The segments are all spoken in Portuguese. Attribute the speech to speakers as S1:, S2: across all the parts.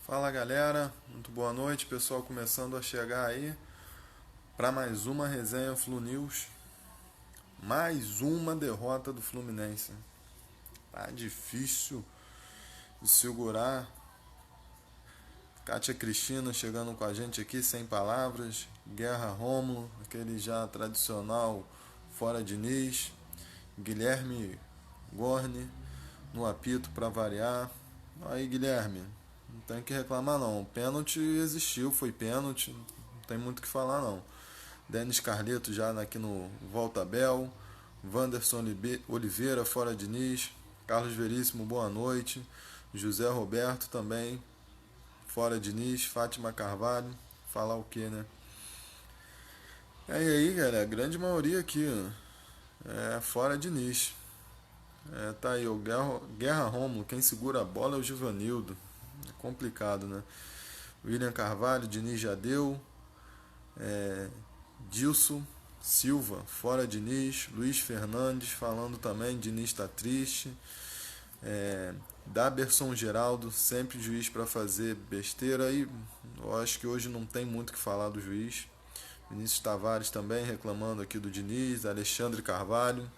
S1: Fala galera, muito boa noite, pessoal começando a chegar aí para mais uma resenha Flu News. Mais uma derrota do Fluminense. Tá difícil de segurar. Kátia Cristina chegando com a gente aqui sem palavras. Guerra Rômulo, aquele já tradicional fora Diniz. Guilherme Gorni no apito para variar. Aí Guilherme, não tem que reclamar não. O pênalti existiu, foi pênalti. Não tem muito o que falar não. Denis Carleto já aqui no Volta Bel. Wanderson Oliveira fora Diniz. Carlos Veríssimo, boa noite. José Roberto também fora Diniz. Fátima Carvalho, falar o que, né? E aí, galera, a grande maioria aqui é fora Diniz. Tá aí, o Guerra Romulo, quem segura a bola é o Givanildo. É complicado, né? William Carvalho, Diniz já deu. Dilson Silva, fora Diniz. Luiz Fernandes falando também, Diniz tá triste. Daberson Geraldo, sempre juiz para fazer besteira. E eu acho que hoje não tem muito o que falar do juiz. Vinícius Tavares também reclamando aqui do Diniz. Alexandre Carvalho.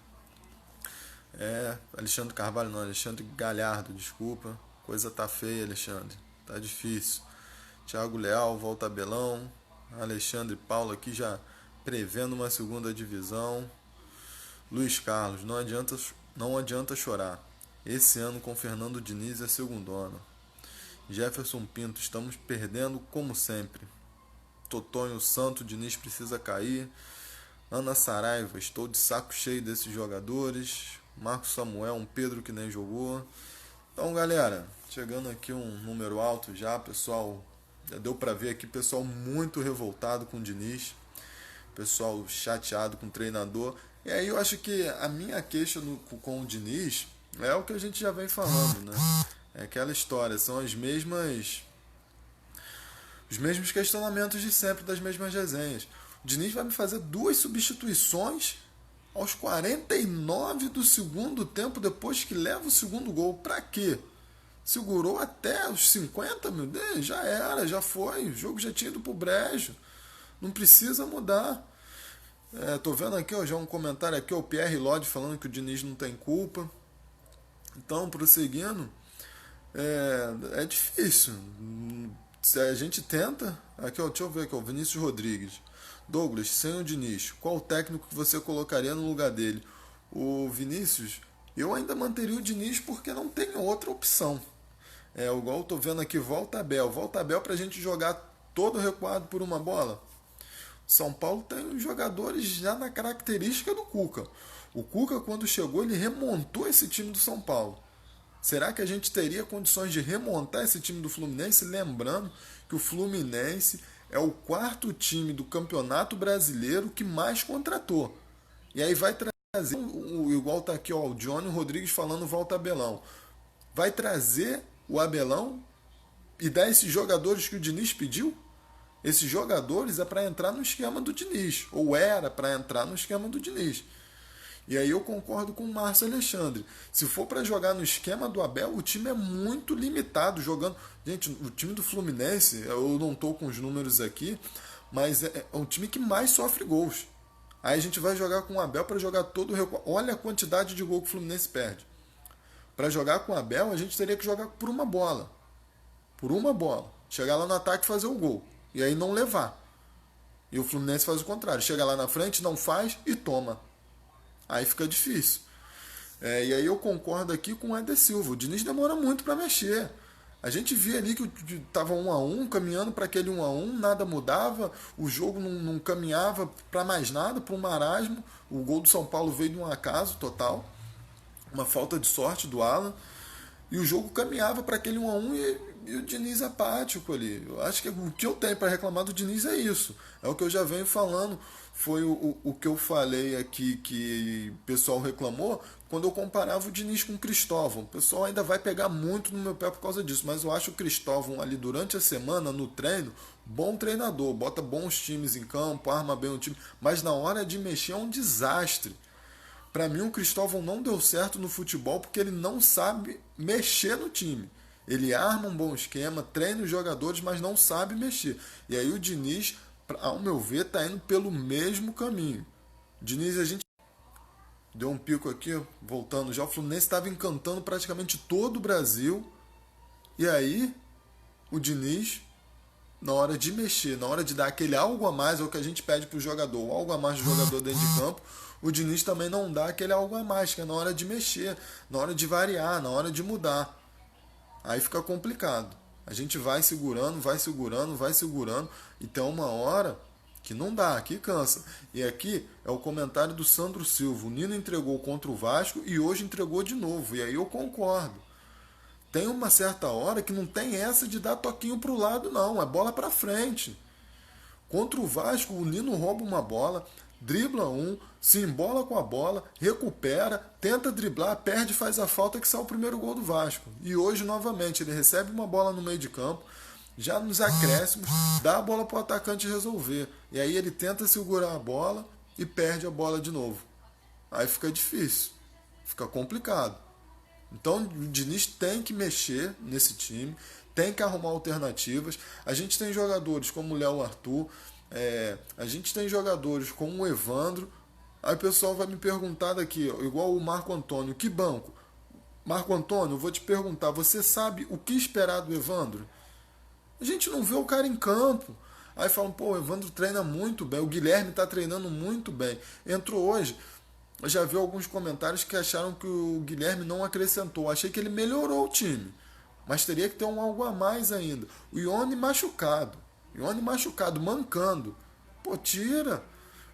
S1: Alexandre Carvalho não, Alexandre Galhardo, desculpa. Coisa tá feia, Alexandre. Tá difícil. Thiago Leal, volta Belão. Alexandre Paulo aqui já prevendo uma segunda divisão. Luiz Carlos, não adianta chorar. Esse ano com Fernando Diniz é segundona. Jefferson Pinto, estamos perdendo como sempre. Totonho Santo, Diniz precisa cair. Ana Saraiva, estou de saco cheio desses jogadores. Marcos Samuel, um Pedro que nem jogou. Então, galera, chegando aqui um número alto já, pessoal. Já deu pra ver aqui, pessoal muito revoltado com o Diniz. Pessoal chateado com o treinador. E aí eu acho que a minha queixa com o Diniz é o que a gente já vem falando, né? É aquela história, são os mesmos questionamentos de sempre, das mesmas resenhas. O Diniz vai me fazer duas substituições aos 49 do segundo tempo, depois que leva o segundo gol. Pra quê? Segurou até os 50, meu Deus, já era, já foi. O jogo já tinha ido pro brejo. Não precisa mudar. Tô vendo aqui, ó, já um comentário aqui, o Pierre Lodi falando que o Diniz não tem culpa. Então, prosseguindo, é difícil. Se a gente tenta. Aqui, ó, deixa eu ver aqui, ó, Vinícius Rodrigues. Douglas, sem o Diniz, qual o técnico que você colocaria no lugar dele? O Vinícius, eu ainda manteria o Diniz porque não tem outra opção. Igual eu tô vendo aqui, volta Abel pra gente jogar todo recuado por uma bola. São Paulo tem os jogadores já na característica do Cuca. O Cuca, quando chegou, ele remontou esse time do São Paulo. Será que a gente teria condições de remontar esse time do Fluminense? Lembrando que o Fluminense é o quarto time do Campeonato Brasileiro que mais contratou. E aí vai trazer, igual tá aqui, ó, o Johnny Rodrigues falando volta Abelão. Vai trazer o Abelão e dar esses jogadores que o Diniz pediu? Esses jogadores é para entrar no esquema do Diniz, ou era para entrar no esquema do Diniz. E aí eu concordo com o Márcio Alexandre. Se for para jogar no esquema do Abel, o time é muito limitado jogando. Gente, o time do Fluminense, eu não estou com os números aqui, mas é um time que mais sofre gols. Aí a gente vai jogar com o Abel para jogar todo o recuo. Olha a quantidade de gol que o Fluminense perde. Para jogar com o Abel, a gente teria que jogar por uma bola. Por uma bola. Chegar lá no ataque e fazer o gol. E aí não levar. E o Fluminense faz o contrário. Chega lá na frente, não faz e toma. Aí fica difícil. E aí eu concordo aqui com o Eder Silva. O Diniz demora muito para mexer. A gente via ali que estava 1-1, caminhando para aquele 1-1, nada mudava, o jogo não caminhava para mais nada, para um marasmo. O gol do São Paulo veio de um acaso total, uma falta de sorte do Alan. E o jogo caminhava para aquele 1-1 e o Diniz apático ali. Eu acho que o que eu tenho para reclamar do Diniz é isso. É o que eu já venho falando. Foi o que eu falei aqui que o pessoal reclamou quando eu comparava o Diniz com o Cristóvão. O pessoal ainda vai pegar muito no meu pé por causa disso. Mas eu acho o Cristóvão ali durante a semana, no treino, bom treinador. Bota bons times em campo, arma bem o time. Mas na hora de mexer é um desastre. Para mim, o Cristóvão não deu certo no futebol porque ele não sabe mexer no time. Ele arma um bom esquema, treina os jogadores, mas não sabe mexer. E aí o Diniz, ao meu ver, está indo pelo mesmo caminho. O Diniz, a gente deu um pico aqui, voltando já. O Fluminense estava encantando praticamente todo o Brasil. E aí, o Diniz, na hora de mexer, na hora de dar aquele algo a mais, é o que a gente pede para o jogador, algo a mais do jogador dentro de campo, o Diniz também não dá aquele algo a mais, que é na hora de mexer, na hora de variar, na hora de mudar. Aí fica complicado. A gente vai segurando, vai segurando, vai segurando, e tem uma hora que não dá, que cansa. E aqui é o comentário do Sandro Silva. O Nino entregou contra o Vasco e hoje entregou de novo. E aí eu concordo. Tem uma certa hora que não tem essa de dar toquinho pro lado, não. É bola pra frente. Contra o Vasco, o Nino rouba uma bola, dribla um, se embola com a bola, recupera, tenta driblar, perde e faz a falta que sai o primeiro gol do Vasco. E hoje, novamente, ele recebe uma bola no meio de campo, já nos acréscimos, dá a bola para o atacante resolver. E aí ele tenta segurar a bola e perde a bola de novo. Aí fica difícil, fica complicado. Então o Diniz tem que mexer nesse time, tem que arrumar alternativas. A gente tem jogadores como o Léo Arthur, a gente tem jogadores como o Evandro. Aí o pessoal vai me perguntar daqui, igual o Marco Antônio, que banco? Marco Antônio, eu vou te perguntar, você sabe o que esperar do Evandro? A gente não vê o cara em campo. Aí falam, pô, o Evandro treina muito bem, o Guilherme está treinando muito bem. Entrou hoje, eu já vi alguns comentários que acharam que o Guilherme não acrescentou. Achei que ele melhorou o time, mas teria que ter um algo a mais ainda. O Ione machucado, mancando. Pô, tira.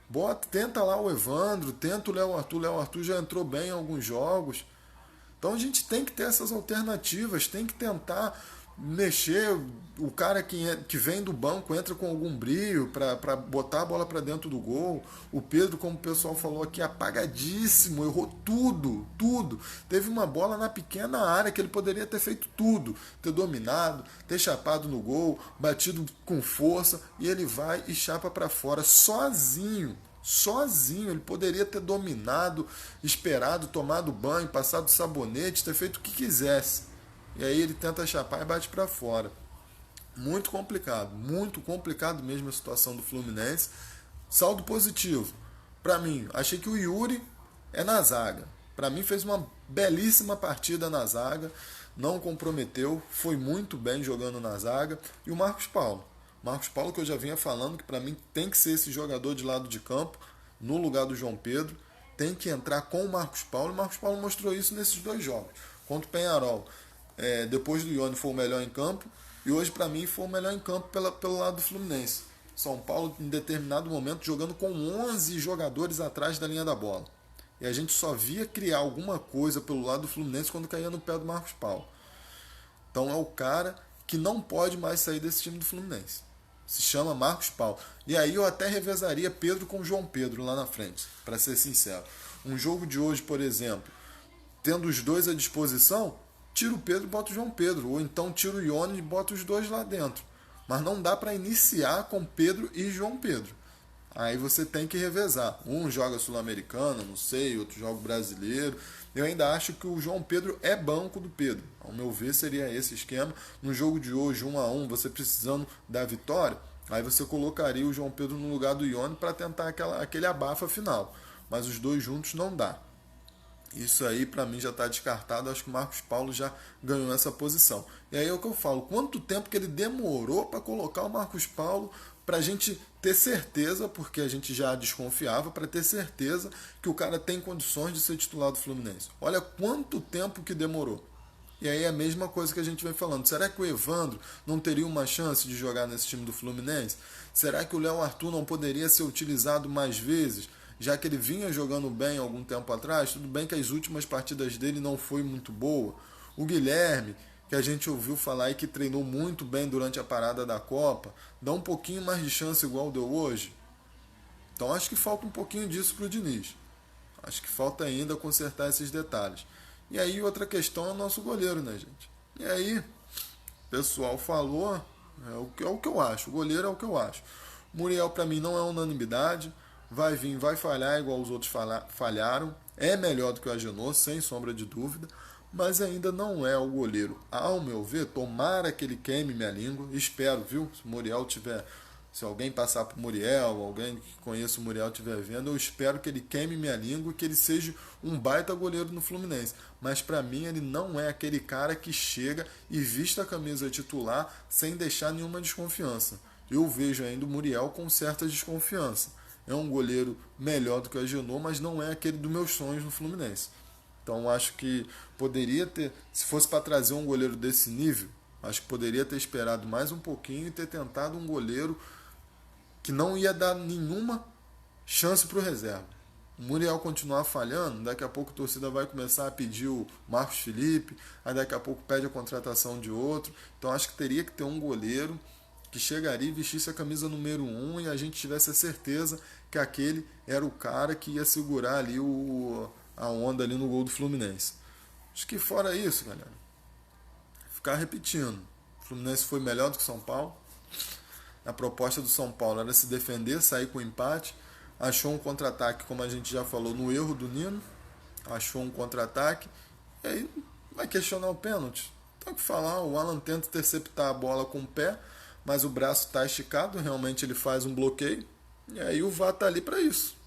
S1: Bota, tenta lá o Evandro, tenta o Léo Arthur. O Léo Arthur já entrou bem em alguns jogos. Então a gente tem que ter essas alternativas, tem que tentar mexer. O cara que vem do banco entra com algum brilho para botar a bola para dentro do gol. O Pedro, como o pessoal falou aqui, apagadíssimo, errou tudo. Teve uma bola na pequena área que ele poderia ter feito tudo, ter dominado, ter chapado no gol, batido com força, e ele vai e chapa para fora sozinho. Ele poderia ter dominado, esperado, tomado banho, passado sabonete, ter feito o que quisesse. E aí ele tenta chapar e bate para fora. Muito complicado mesmo a situação do Fluminense. Saldo positivo. Para mim, achei que o Yuri é na zaga. Para mim fez uma belíssima partida na zaga, não comprometeu, foi muito bem jogando na zaga. E o Marcos Paulo, que eu já vinha falando que para mim tem que ser esse jogador de lado de campo, no lugar do João Pedro, tem que entrar com o Marcos Paulo. O Marcos Paulo mostrou isso nesses dois jogos. Contra o Peñarol, depois do Ione foi o melhor em campo, e hoje para mim foi o melhor em campo pelo lado do Fluminense. São Paulo em determinado momento jogando com 11 jogadores atrás da linha da bola. E a gente só via criar alguma coisa pelo lado do Fluminense quando caía no pé do Marcos Paulo. Então é o cara que não pode mais sair desse time do Fluminense. Se chama Marcos Paulo. E aí eu até revezaria Pedro com João Pedro lá na frente, para ser sincero. Um jogo de hoje, por exemplo, tendo os dois à disposição, tira o Pedro e bota o João Pedro. Ou então tira o Ione e bota os dois lá dentro. Mas não dá para iniciar com Pedro e João Pedro. Aí você tem que revezar. Um joga Sul-Americana, não sei, outro joga brasileiro. Eu ainda acho que o João Pedro é banco do Pedro. Ao meu ver, seria esse esquema. No jogo de hoje, 1-1, você precisando da vitória, aí você colocaria o João Pedro no lugar do Ione para tentar aquele abafa final. Mas os dois juntos não dá. Isso aí para mim já está descartado. Acho que o Marcos Paulo já ganhou essa posição. E aí é o que eu falo, quanto tempo que ele demorou para colocar o Marcos Paulo, para a gente ter certeza, porque a gente já desconfiava, para ter certeza que o cara tem condições de ser titular do Fluminense. Olha quanto tempo que demorou. E aí é a mesma coisa que a gente vem falando. Será que o Evandro não teria uma chance de jogar nesse time do Fluminense? Será que o Léo Arthur não poderia ser utilizado mais vezes? Já que ele vinha jogando bem algum tempo atrás, tudo bem que as últimas partidas dele não foi muito boa. O Guilherme, que a gente ouviu falar e que treinou muito bem durante a parada da Copa, dá um pouquinho mais de chance igual deu hoje. Então acho que falta um pouquinho disso para o Diniz. Acho que falta ainda consertar esses detalhes. E aí outra questão é o nosso goleiro, né, gente? E aí, o pessoal falou, é o que eu acho. O goleiro é o que eu acho. Muriel para mim não é unanimidade. Vai vir, vai falhar igual os outros falharam. É melhor do que o Agenor, sem sombra de dúvida. mas ainda não é o goleiro. Ao meu ver, tomara que ele queime minha língua. Espero, viu? Se o Muriel tiver, se alguém passar por Muriel, alguém que conheça o Muriel estiver vendo, eu espero que ele queime minha língua e que ele seja um baita goleiro no Fluminense. Mas para mim ele não é aquele cara que chega e vista a camisa titular sem deixar nenhuma desconfiança. Eu vejo ainda o Muriel com certa desconfiança. É um goleiro melhor do que o Agenor, mas não é aquele dos meus sonhos no Fluminense. Então acho que poderia ter, se fosse para trazer um goleiro desse nível, acho que poderia ter esperado mais um pouquinho e ter tentado um goleiro que não ia dar nenhuma chance para o reserva. O Muriel continuar falhando, daqui a pouco a torcida vai começar a pedir o Marcos Felipe, aí daqui a pouco pede a contratação de outro. Então acho que teria que ter um goleiro que chegaria e vestisse a camisa número 1 e a gente tivesse a certeza que aquele era o cara que ia segurar ali a onda ali no gol do Fluminense. Acho que fora isso, galera, ficar repetindo. O Fluminense foi melhor do que o São Paulo. A proposta do São Paulo era se defender, sair com empate. Achou um contra-ataque, como a gente já falou, no erro do Nino. Achou um contra-ataque. E aí vai questionar o pênalti. Tem o que falar, o Alan tenta interceptar a bola com o pé, mas o braço está esticado, realmente ele faz um bloqueio. E aí o VAR está ali para isso.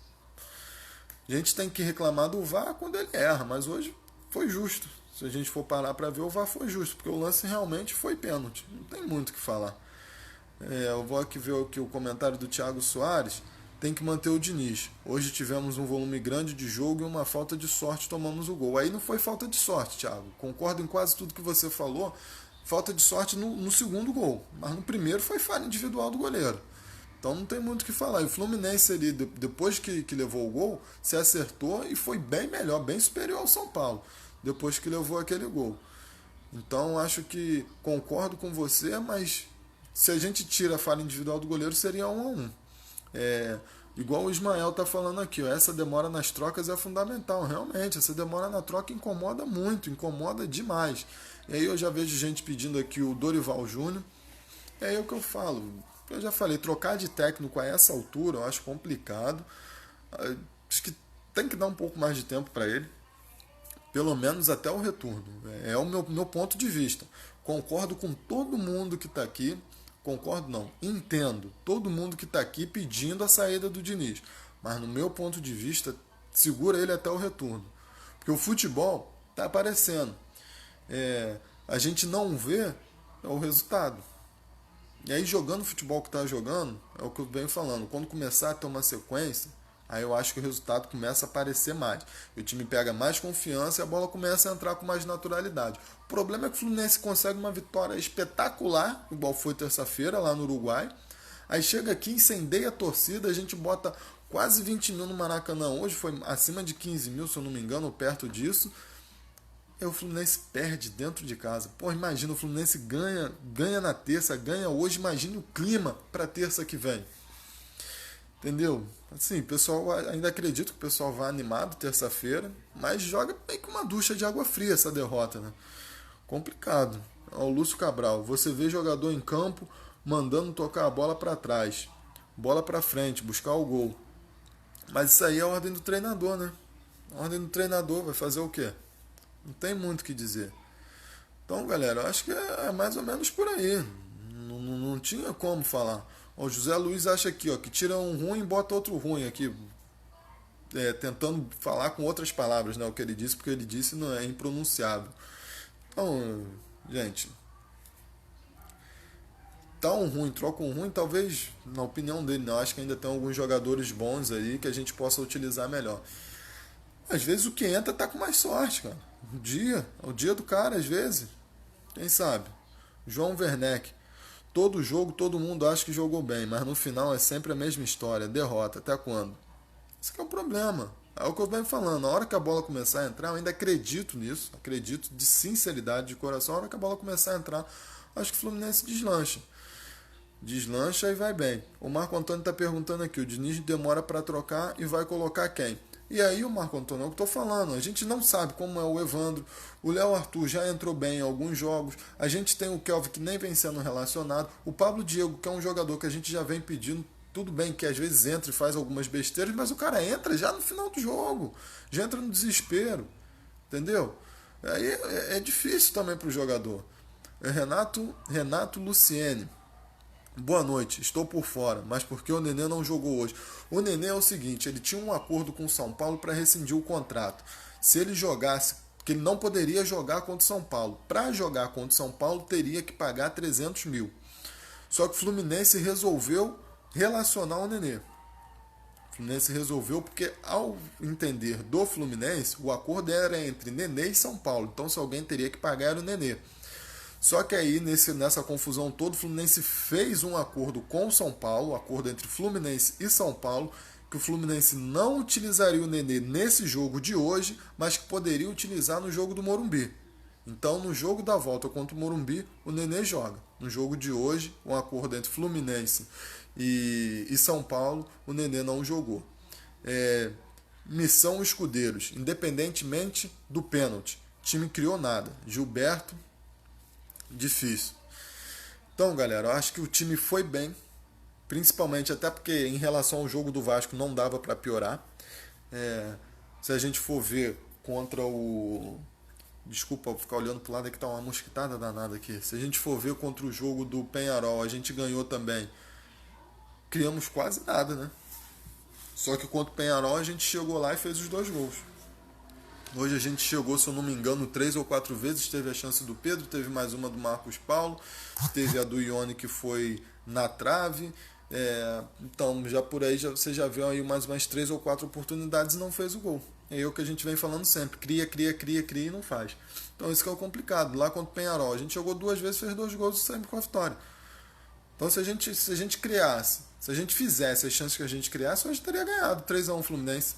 S1: A gente tem que reclamar do VAR quando ele erra, mas hoje foi justo. Se a gente for parar para ver, o VAR foi justo, porque o lance realmente foi pênalti. Não tem muito o que falar. Eu vou aqui ver aqui o comentário do Thiago Soares. Tem que manter o Diniz. Hoje tivemos um volume grande de jogo e uma falta de sorte, tomamos o gol. Aí não foi falta de sorte, Thiago. Concordo em quase tudo que você falou. Falta de sorte no segundo gol. Mas no primeiro foi falha individual do goleiro. Então não tem muito o que falar. E o Fluminense ali, depois que levou o gol, se acertou e foi bem melhor, bem superior ao São Paulo. Depois que levou aquele gol. Então acho que concordo com você, mas se a gente tira a falha individual do goleiro, seria 1-1. Igual o Ismael tá falando aqui, ó, essa demora nas trocas é fundamental. Realmente, essa demora na troca incomoda muito, incomoda demais. E aí eu já vejo gente pedindo aqui o Dorival Júnior. É aí o que eu falo. Eu já falei, trocar de técnico a essa altura eu acho complicado. Acho que tem que dar um pouco mais de tempo para ele. Pelo menos até o retorno. É o meu ponto de vista. Concordo com todo mundo que está aqui. Concordo não, entendo todo mundo que está aqui pedindo a saída do Diniz. Mas no meu ponto de vista, segura ele até o retorno. Porque o futebol está aparecendo. A gente não vê o resultado. E aí jogando o futebol que está jogando, é o que eu venho falando. Quando começar a ter uma sequência, aí eu acho que o resultado começa a aparecer mais. O time pega mais confiança e a bola começa a entrar com mais naturalidade. O problema é que o Fluminense consegue uma vitória espetacular, igual foi terça-feira lá no Uruguai. Aí chega aqui, incendeia a torcida, a gente bota quase 20 mil no Maracanã. Hoje foi acima de 15 mil, se eu não me engano, ou perto disso. E o Fluminense perde dentro de casa. Pô, imagina, o Fluminense ganha na terça, ganha hoje, imagine o clima para terça que vem. Entendeu? Assim, o pessoal, ainda acredito que o pessoal vá animado terça-feira, mas joga meio que uma ducha de água fria essa derrota, né? Complicado. Ó, o Lúcio Cabral, você vê jogador em campo mandando tocar a bola para trás, bola para frente, buscar o gol. Mas isso aí é a ordem do treinador, né? A ordem do treinador vai fazer o quê? Não tem muito o que dizer. Então, galera, eu acho que é mais ou menos por aí. Não tinha como falar. O José Luiz acha aqui, ó, que tira um ruim e bota outro ruim aqui. Tentando falar com outras palavras, né? O que ele disse, porque ele disse não é impronunciável. Então, gente, tá um ruim, troca um ruim, talvez, na opinião dele, não. Acho que ainda tem alguns jogadores bons aí que a gente possa utilizar melhor. Às vezes o que entra tá com mais sorte, cara. O dia do cara, às vezes. Quem sabe? João Werneck. Todo jogo, todo mundo acha que jogou bem, mas no final é sempre a mesma história. Derrota. Até quando? Esse que é o problema. É o que eu venho falando. Na hora que a bola começar a entrar, eu ainda acredito nisso. Acredito de sinceridade, de coração. Na hora que a bola começar a entrar, acho que o Fluminense deslancha. Deslancha e vai bem. O Marco Antônio está perguntando aqui. O Diniz demora para trocar e vai colocar quem? E aí o Marco Antônio, é o que eu estou falando, a gente não sabe como é o Evandro, o Léo Arthur já entrou bem em alguns jogos, a gente tem o Kelvin que nem vem sendo relacionado, o Pablo Diego, que é um jogador que a gente já vem pedindo, tudo bem que às vezes entra e faz algumas besteiras, mas o cara entra já no final do jogo, já entra no desespero, entendeu? Aí é difícil também para o jogador. Renato Luciene. Boa noite, estou por fora, mas porque o Nenê não jogou hoje? O Nenê é o seguinte, ele tinha um acordo com o São Paulo para rescindir o contrato. Se ele jogasse, que ele não poderia jogar contra o São Paulo. Para jogar contra o São Paulo, teria que pagar 300 mil. Só que o Fluminense resolveu relacionar o Nenê. O Fluminense resolveu porque, ao entender do Fluminense, o acordo era entre Nenê e São Paulo. Então, se alguém teria que pagar, era o Nenê. Só que aí, nessa confusão toda, o Fluminense fez um acordo com o São Paulo, um acordo entre Fluminense e São Paulo, que o Fluminense não utilizaria o Nenê nesse jogo de hoje, mas que poderia utilizar no jogo do Morumbi. Então, no jogo da volta contra o Morumbi, o Nenê joga. No jogo de hoje, um acordo entre Fluminense e São Paulo, o Nenê não jogou. Missão Escudeiros, independentemente do pênalti. O time criou nada. Gilberto, difícil. Então, galera, eu acho que o time foi bem, principalmente até porque em relação ao jogo do Vasco não dava para piorar. Se a gente for ver contra o. Desculpa ficar olhando pro lado, aqui tá uma mosquitada danada aqui. Se a gente for ver contra o jogo do Penharol, a gente ganhou também. Criamos quase nada, né? Só que contra o Penharol a gente chegou lá e fez os 2 gols. Hoje a gente chegou, se eu não me engano, 3 ou 4 vezes. Teve a chance do Pedro, teve mais uma do Marcos Paulo, teve a do Ione que foi na trave. Então, já por aí você já viu aí mais umas 3 ou 4 oportunidades e não fez o gol. É o que a gente vem falando sempre. Cria e não faz. Então isso que é o complicado. Lá contra o Penharol, a gente jogou 2 vezes, fez 2 gols e saímos com a vitória. Então se a gente criasse, se a gente fizesse as chances que a gente criasse, a gente teria ganhado 3-1 o Fluminense.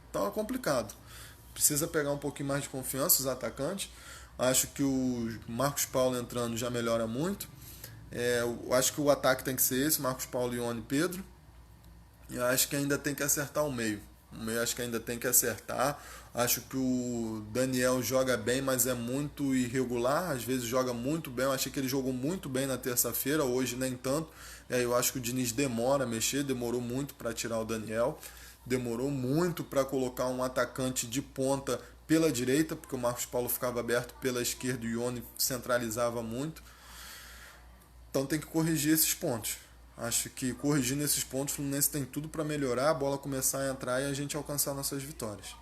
S1: Então é complicado. Precisa pegar um pouquinho mais de confiança os atacantes. Acho que o Marcos Paulo entrando já melhora muito. Eu acho que o ataque tem que ser esse, Marcos Paulo, Ione e Pedro. E acho que ainda tem que acertar o meio. O meio acho que ainda tem que acertar. Acho que o Daniel joga bem, mas é muito irregular. Às vezes joga muito bem. Eu achei que ele jogou muito bem na terça-feira, hoje nem tanto. Eu acho que o Diniz demora a mexer, demorou muito para tirar o Daniel. Demorou muito para colocar um atacante de ponta pela direita, porque o Marcos Paulo ficava aberto pela esquerda e o Ione centralizava muito. Então tem que corrigir esses pontos. Acho que corrigindo esses pontos, o Fluminense tem tudo para melhorar, a bola começar a entrar e a gente alcançar nossas vitórias.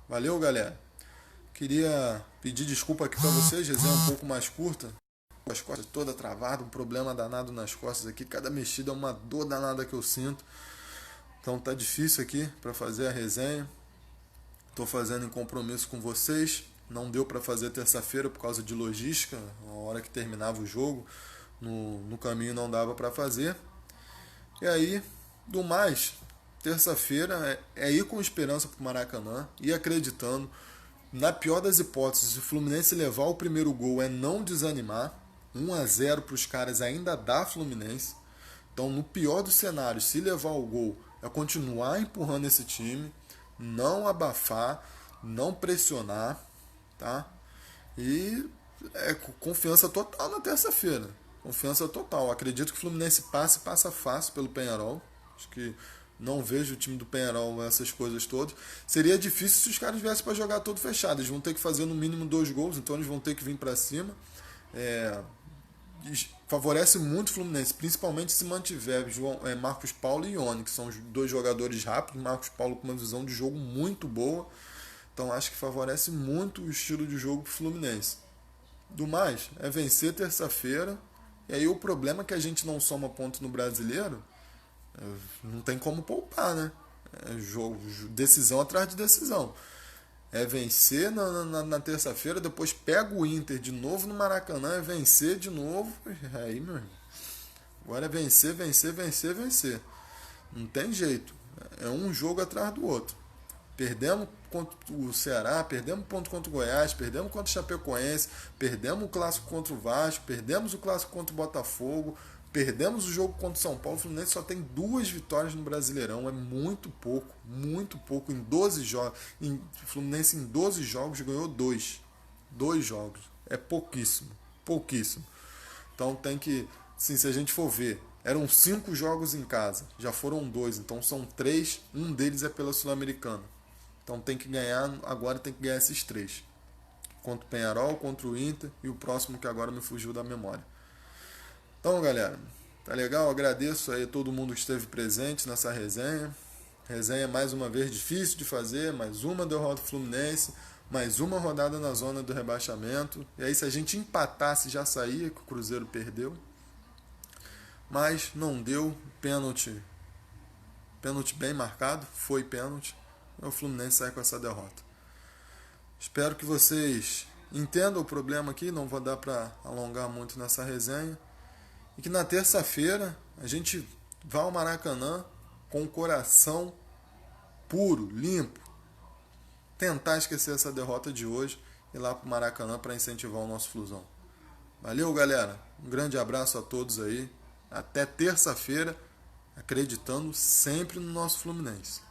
S1: Valeu, galera. Queria pedir desculpa aqui para vocês, resenha um pouco mais curta. As costas toda travada, um problema danado nas costas aqui. Cada mexida é uma dor danada que eu sinto. Então tá difícil aqui para fazer a resenha. Estou fazendo em compromisso com vocês. Não deu para fazer terça-feira por causa de logística. A hora que terminava o jogo, no caminho não dava para fazer. E aí, do mais, terça-feira é ir com esperança para o Maracanã, ir acreditando. Na pior das hipóteses, se o Fluminense levar o primeiro gol, é não desanimar. 1-0 para os caras ainda dá Fluminense. Então, no pior dos cenários, se levar o gol, é continuar empurrando esse time, não abafar, não pressionar, tá? E confiança total na terça-feira. Confiança total. Acredito que o Fluminense passa fácil pelo Penharol. Acho que não vejo o time do Penharol essas coisas todas. Seria difícil se os caras viessem para jogar todo fechado. Eles vão ter que fazer no mínimo 2 gols, então eles vão ter que vir para cima. Favorece muito o Fluminense, principalmente se mantiver Marcos Paulo e Ione, que são os 2 jogadores rápidos. Marcos Paulo com uma visão de jogo muito boa. Então acho que favorece muito o estilo de jogo do Fluminense. Do mais, é vencer terça-feira. E aí o problema é que a gente não soma ponto no Brasileiro, não tem como poupar, né? Jogo, decisão atrás de decisão. É vencer na terça-feira, depois pega o Inter de novo no Maracanã, é vencer de novo. Aí, meu irmão, agora é vencer, vencer, vencer, vencer. Não tem jeito. É um jogo atrás do outro. Perdemos contra o Ceará, perdemos ponto contra o Goiás, perdemos contra o Chapecoense, perdemos o clássico contra o Vasco, perdemos o clássico contra o Botafogo, perdemos o jogo contra o São Paulo. O Fluminense só tem 2 vitórias no Brasileirão, é muito pouco em 12 jogos. O Fluminense em 12 jogos ganhou 2. 2 jogos, é pouquíssimo, pouquíssimo. Então tem que, sim, se a gente for ver, eram 5 jogos em casa, já foram 2, então são 3, um deles é pela Sul-Americana. Então tem que ganhar, agora tem que ganhar esses 3. contra o Peñarol, contra o Inter e o próximo que agora me fugiu da memória. Então, galera, tá legal? Agradeço aí a todo mundo que esteve presente nessa resenha. Resenha mais uma vez difícil de fazer, mais uma derrota do Fluminense, mais uma rodada na zona do rebaixamento. E aí se a gente empatasse já saía, que o Cruzeiro perdeu. Mas não deu, pênalti bem marcado, foi pênalti. E o Fluminense sai com essa derrota. Espero que vocês entendam o problema aqui, não vou dar para alongar muito nessa resenha. E que na terça-feira a gente vá ao Maracanã com o coração puro, limpo. Tentar esquecer essa derrota de hoje e ir lá pro Maracanã para incentivar o nosso Flusão. Valeu, galera. Um grande abraço a todos aí. Até terça-feira, acreditando sempre no nosso Fluminense.